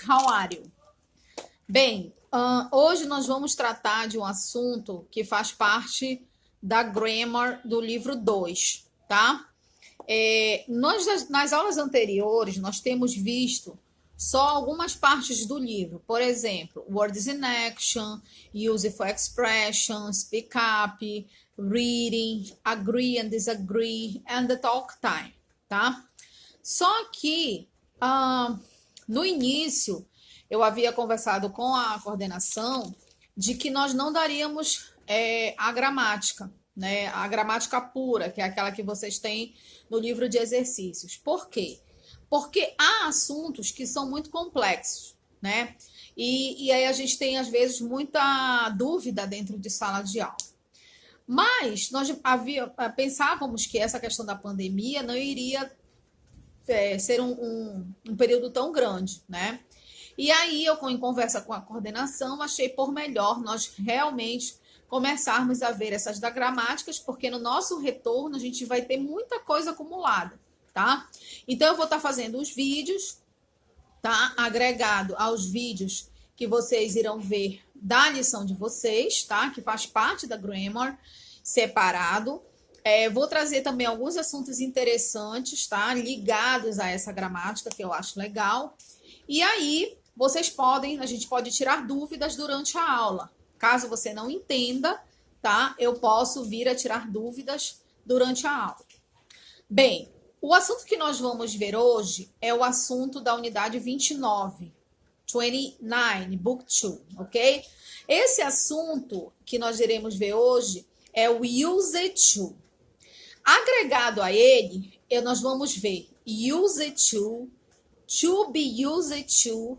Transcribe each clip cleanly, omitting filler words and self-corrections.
How are you? Bem, hoje nós vamos tratar de um assunto que faz parte da Grammar do livro 2, tá? Nas aulas anteriores, nós temos visto só algumas partes do livro. Por exemplo, words in action, useful expressions, speak up, reading, agree and disagree, and the talk time, tá? Só que no início eu havia conversado com a coordenação de que nós não daríamos a gramática, né? A gramática pura, que é aquela que vocês têm no livro de exercícios. Por quê? Porque há assuntos que são muito complexos, né? E aí a gente tem, às vezes, muita dúvida dentro de sala de aula. Mas nós pensávamos que essa questão da pandemia não iria ser um período tão grande, né? E aí eu, em conversa com a coordenação, achei por melhor nós realmente começarmos a ver essas gramáticas, porque no nosso retorno a gente vai ter muita coisa acumulada, tá? Então eu vou estar fazendo os vídeos, tá? Agregado aos vídeos que vocês irão ver da lição de vocês, tá? Que faz parte da Grammar, separado. Vou trazer também alguns assuntos interessantes, tá? Ligados a essa gramática, que eu acho legal. E aí, a gente pode tirar dúvidas durante a aula. Caso você não entenda, tá? Eu posso vir a tirar dúvidas durante a aula. Bem, o assunto que nós vamos ver hoje é o assunto da unidade 29, Book 2, ok? Esse assunto que nós iremos ver hoje é o use to. Agregado a ele, nós vamos ver use to be used to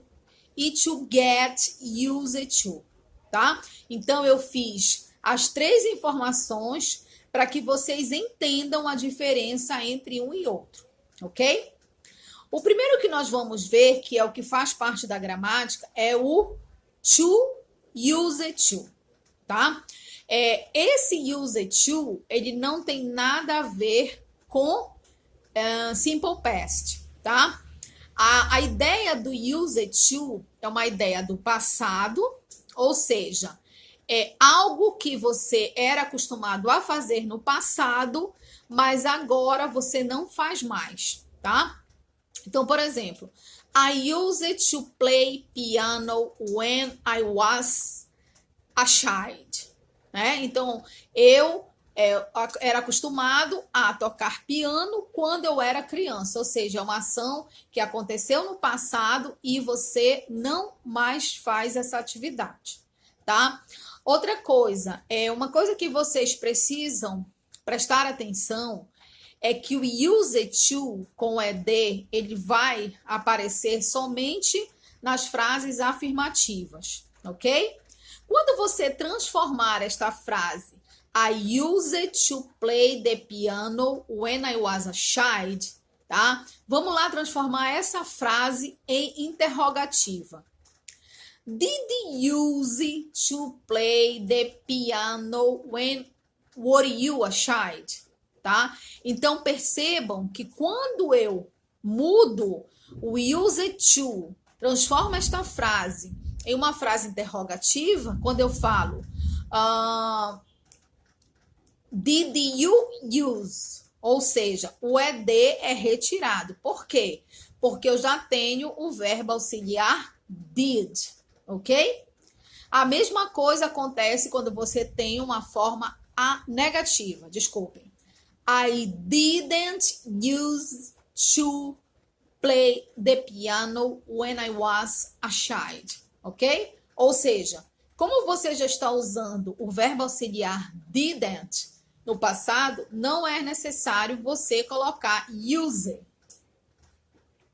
e to get used to, tá? Então, eu fiz as três informações para que vocês entendam a diferença entre um e outro, ok? O primeiro que nós vamos ver, que é o que faz parte da gramática, é o to use to, tá? Esse use to, ele não tem nada a ver com simple past, tá? A ideia do use to é uma ideia do passado, ou seja, é algo que você era acostumado a fazer no passado, mas agora você não faz mais, tá? Então, por exemplo, I used to play piano when I was a child, né? Então, eu era acostumado a tocar piano quando eu era criança, ou seja, é uma ação que aconteceu no passado e você não mais faz essa atividade, tá? Outra coisa, uma coisa que vocês precisam prestar atenção é que o use to com ed, ele vai aparecer somente nas frases afirmativas, ok? Quando você transformar esta frase I used to play the piano when I was a child, tá? Vamos lá transformar essa frase em interrogativa. Did you use to play the piano when were you a child? Tá? Então percebam que quando eu mudo o use to, transforma esta frase em uma frase interrogativa, quando eu falo did you use? Ou seja, o ed é retirado. Por quê? Porque eu já tenho o verbo auxiliar did, ok? A mesma coisa acontece quando você tem uma forma negativa, desculpem. I didn't use to play the piano when I was a child, ok? Ou seja, como você já está usando o verbo auxiliar didn't no passado, não é necessário você colocar use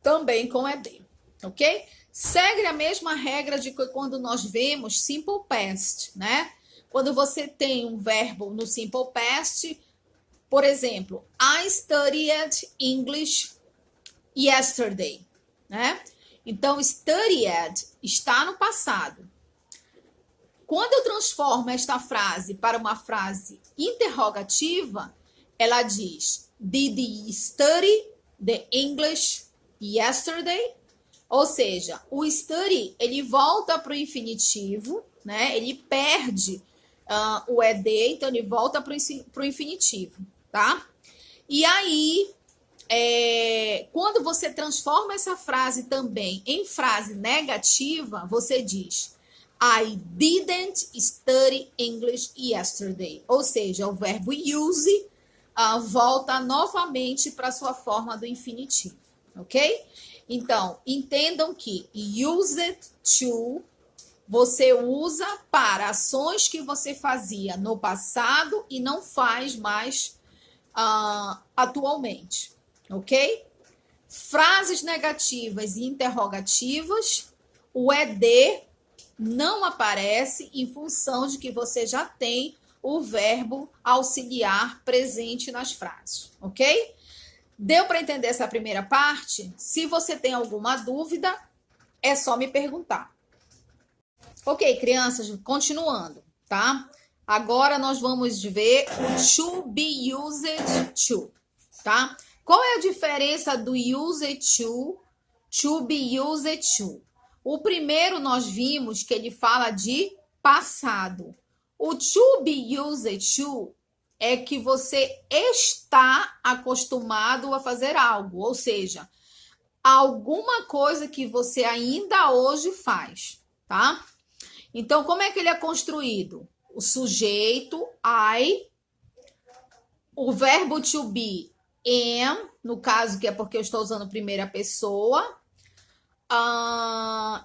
também com ed, ok? Segue a mesma regra de que quando nós vemos simple past, né? Quando você tem um verbo no simple past, por exemplo, I studied English yesterday, né? Então, studied está no passado. Quando eu transformo esta frase para uma frase interrogativa, ela diz, did you study the English yesterday? Ou seja, o study, ele volta para o infinitivo, né? Ele perde o ED, então ele volta para o infinitivo, tá? E aí, quando você transforma essa frase também em frase negativa, você diz I didn't study English yesterday. Ou seja, o verbo use volta novamente para sua forma do infinitivo, ok? Então, entendam que used to você usa para ações que você fazia no passado e não faz mais atualmente, ok? Frases negativas e interrogativas, o ED não aparece em função de que você já tem o verbo auxiliar presente nas frases, ok? Deu para entender essa primeira parte? Se você tem alguma dúvida, é só me perguntar. Ok, crianças, continuando, tá? Agora nós vamos ver o to be used to, tá? Qual é a diferença do used to be used to? O primeiro nós vimos que ele fala de passado. O to be used to é que você está acostumado a fazer algo, ou seja, alguma coisa que você ainda hoje faz, tá? Então, como é que ele é construído? O sujeito, I, o verbo to be, am, no caso que é porque eu estou usando primeira pessoa,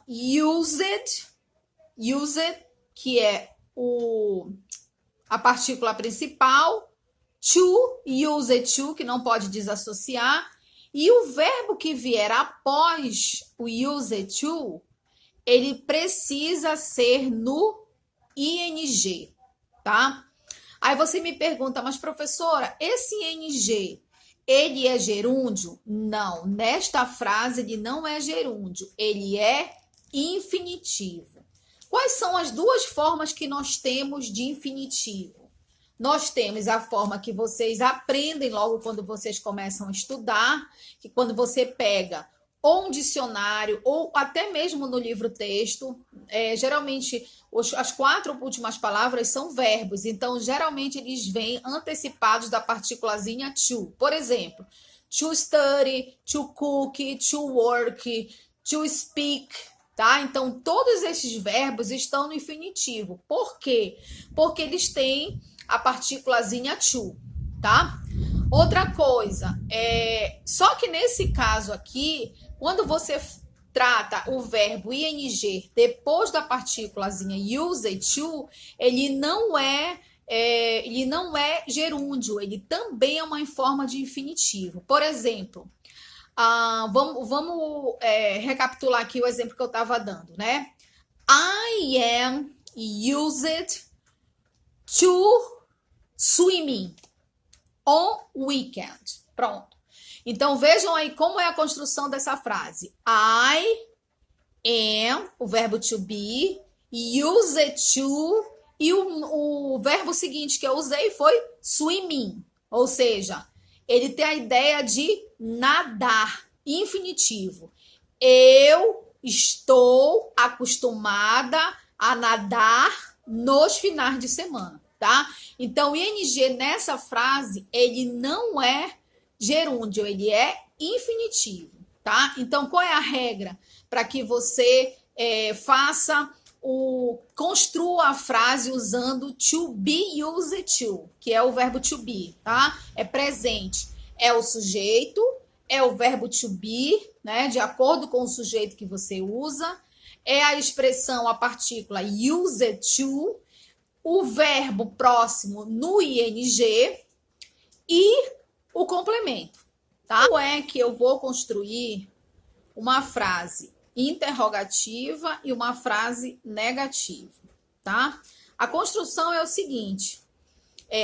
used, que é a partícula principal, to, used to, que não pode desassociar, e o verbo que vier após o used to, ele precisa ser no ing, tá? Aí você me pergunta, mas professora, esse ing, ele é gerúndio? Não, nesta frase ele não é gerúndio, ele é infinitivo. Quais são as duas formas que nós temos de infinitivo? Nós temos a forma que vocês aprendem logo quando vocês começam a estudar, que quando você pega ou um dicionário, ou até mesmo no livro-texto, geralmente as 4 últimas palavras são verbos, então geralmente eles vêm antecipados da partículazinha to. Por exemplo, to study, to cook, to work, to speak, tá? Então todos esses verbos estão no infinitivo. Por quê? Porque eles têm a partículazinha to, tá? Outra coisa, só que nesse caso aqui, quando você trata o verbo ing depois da partículazinha used to, ele não é gerúndio, ele também é uma forma de infinitivo. Por exemplo, vamos recapitular aqui o exemplo que eu estava dando, né? I am used to swimming on weekend. Pronto. Então, vejam aí como é a construção dessa frase. I am, o verbo to be, used to, e o verbo seguinte que eu usei foi swimming. Ou seja, ele tem a ideia de nadar, infinitivo. Eu estou acostumada a nadar nos finais de semana, tá? Então, o ing nessa frase, ele não é gerúndio, ele é infinitivo, tá? Então, qual é a regra para que você construa a frase usando to be used to, que é o verbo to be, tá? É presente, é o sujeito, é o verbo to be, né? De acordo com o sujeito que você usa, é a expressão, a partícula used to, o verbo próximo no ing e o complemento, tá? Como é que eu vou construir uma frase interrogativa e uma frase negativa, tá? A construção é o seguinte,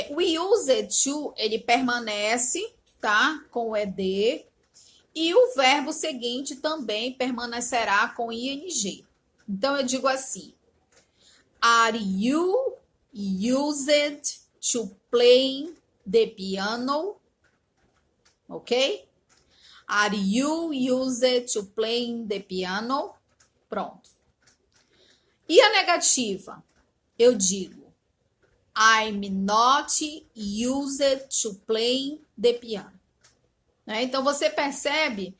o used to, ele permanece, tá? Com o ed, e o verbo seguinte também permanecerá com ing. Então, eu digo assim, are you used to play the piano? Ok? Are you used to play the piano? Pronto. E a negativa? Eu digo, I'm not used to play the piano. Né? Então, você percebe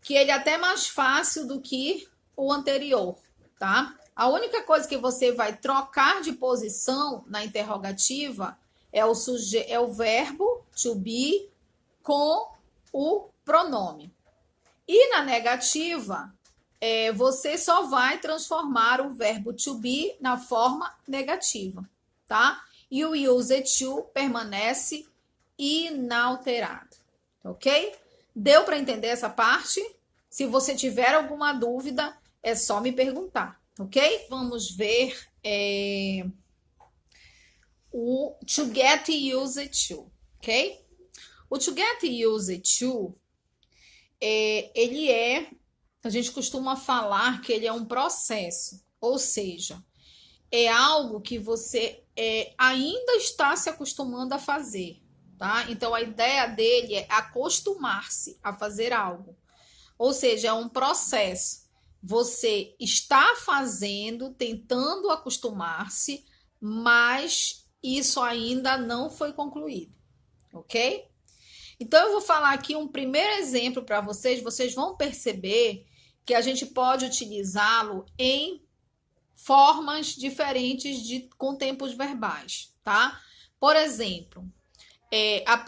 que ele é até mais fácil do que o anterior, tá? A única coisa que você vai trocar de posição na interrogativa é o verbo to be com o pronome. E na negativa, você só vai transformar o verbo to be na forma negativa, tá? E o used to permanece inalterado, ok? Deu para entender essa parte? Se você tiver alguma dúvida, é só me perguntar, ok? Vamos ver o to get used to, ok? O to get used to, a gente costuma falar que ele é um processo, ou seja, é algo que você ainda está se acostumando a fazer, tá? Então, a ideia dele é acostumar-se a fazer algo, ou seja, é um processo. Você está fazendo, tentando acostumar-se, mas isso ainda não foi concluído, ok? Então, eu vou falar aqui um primeiro exemplo para vocês vão perceber que a gente pode utilizá-lo em formas diferentes com tempos verbais, tá? Por exemplo,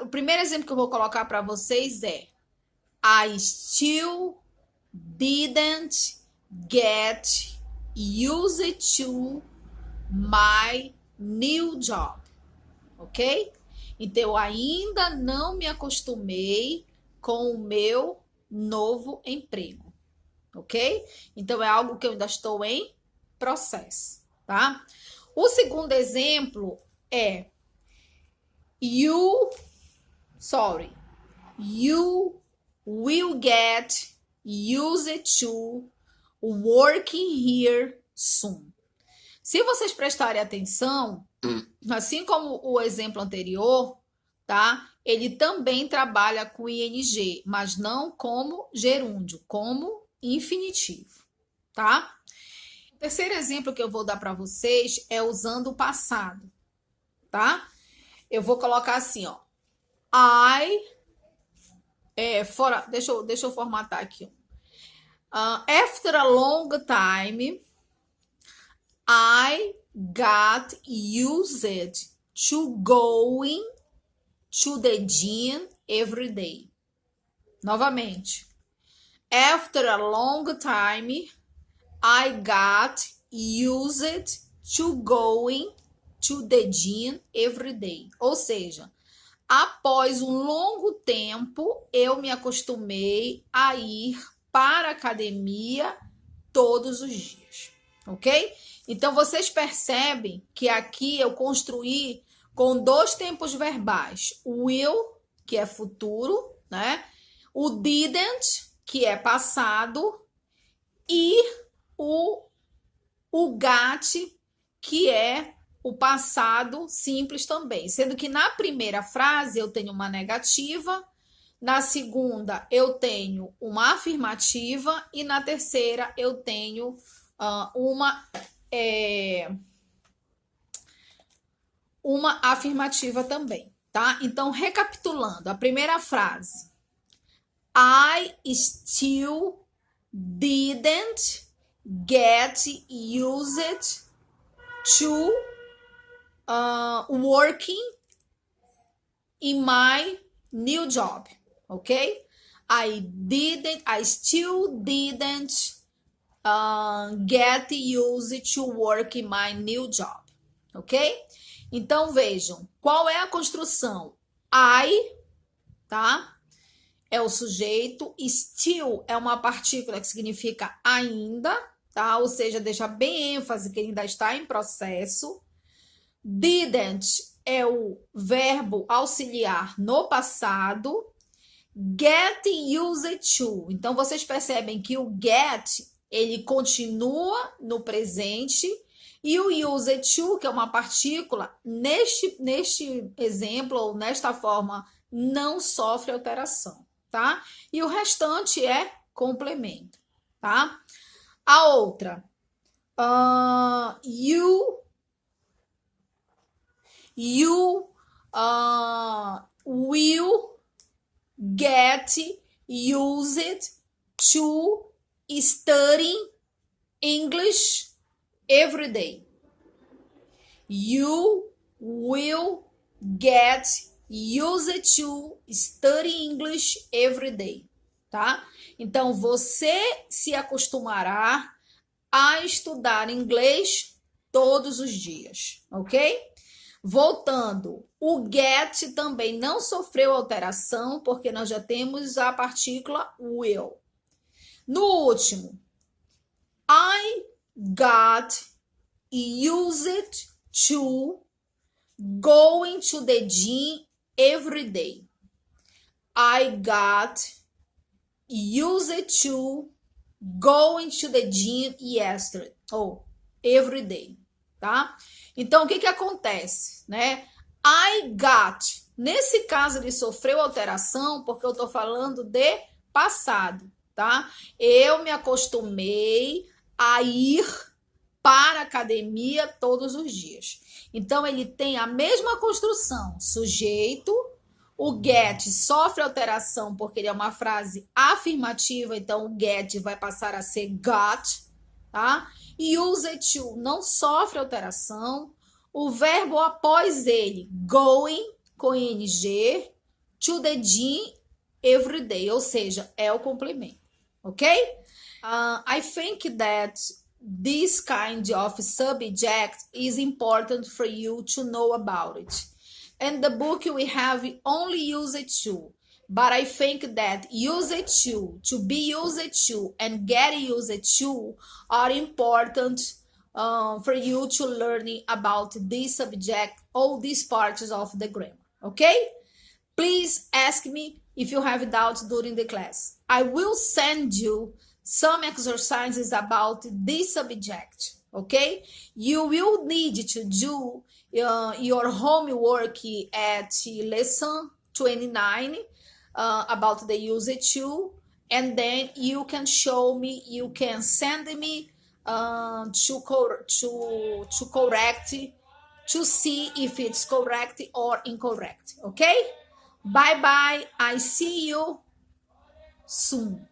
o primeiro exemplo que eu vou colocar para vocês é I still didn't get used to my new job, ok? Então, eu ainda não me acostumei com o meu novo emprego, ok? Então, é algo que eu ainda estou em processo, tá? O segundo exemplo é you will get used to working here soon. Se vocês prestarem atenção, assim como o exemplo anterior, tá? Ele também trabalha com ing, mas não como gerúndio, como infinitivo, tá? O terceiro exemplo que eu vou dar para vocês é usando o passado, tá? Eu vou colocar assim, ó. Deixa eu formatar aqui. After a long time, I got used to going to the gym every day. Novamente. After a long time, I got used to going to the gym every day. Ou seja, após um longo tempo, eu me acostumei a ir para a academia todos os dias, ok? Então, vocês percebem que aqui eu construí com dois tempos verbais. O will, que é futuro, né? O didn't, que é passado. E o got, que é o passado simples também. Sendo que na primeira frase eu tenho uma negativa, na segunda eu tenho uma afirmativa e na terceira eu tenho uma afirmativa também, tá? Então, recapitulando, a primeira frase. I still didn't get used to working in my new job, ok? I still didn't get used to work in my new job, ok? Então, vejam, qual é a construção? I, tá? É o sujeito, still é uma partícula que significa ainda, tá? Ou seja, deixa bem ênfase que ele ainda está em processo. Didn't é o verbo auxiliar no passado. Get used to. Então, vocês percebem que o get, ele continua no presente e o used to, que é uma partícula, neste exemplo ou nesta forma, não sofre alteração, tá? E o restante é complemento, tá? A outra, you will get used to study English every day. You will get used to study English every day, tá? Então, você se acostumará a estudar inglês todos os dias, ok? Voltando, o get também não sofreu alteração, porque nós já temos a partícula will. No último, I got used to going to the gym every day. I got used to going to the gym yesterday. Every day, tá? Então, o que acontece, né? I got. Nesse caso, ele sofreu alteração porque eu tô falando de passado, tá? Eu me acostumei a ir para a academia todos os dias. Então, ele tem a mesma construção, sujeito. O get sofre alteração porque ele é uma frase afirmativa, então o get vai passar a ser got, tá? E used to não sofre alteração. O verbo após ele, going, com ing, to the gym every day, ou seja, é o complemento, ok? I think that this kind of subject is important for you to know about it. In the book we have only used to, but I think that used to be used to, and get used to are important for you to learn about this subject, all these parts of the grammar, okay? Please ask me if you have doubts during the class. I will send you some exercises about this subject, okay? You will need to do your homework at lesson 29 about the usage to, and then you can show me, you can send me to correct, to see if it's correct or incorrect, okay? Bye bye, I see you soon.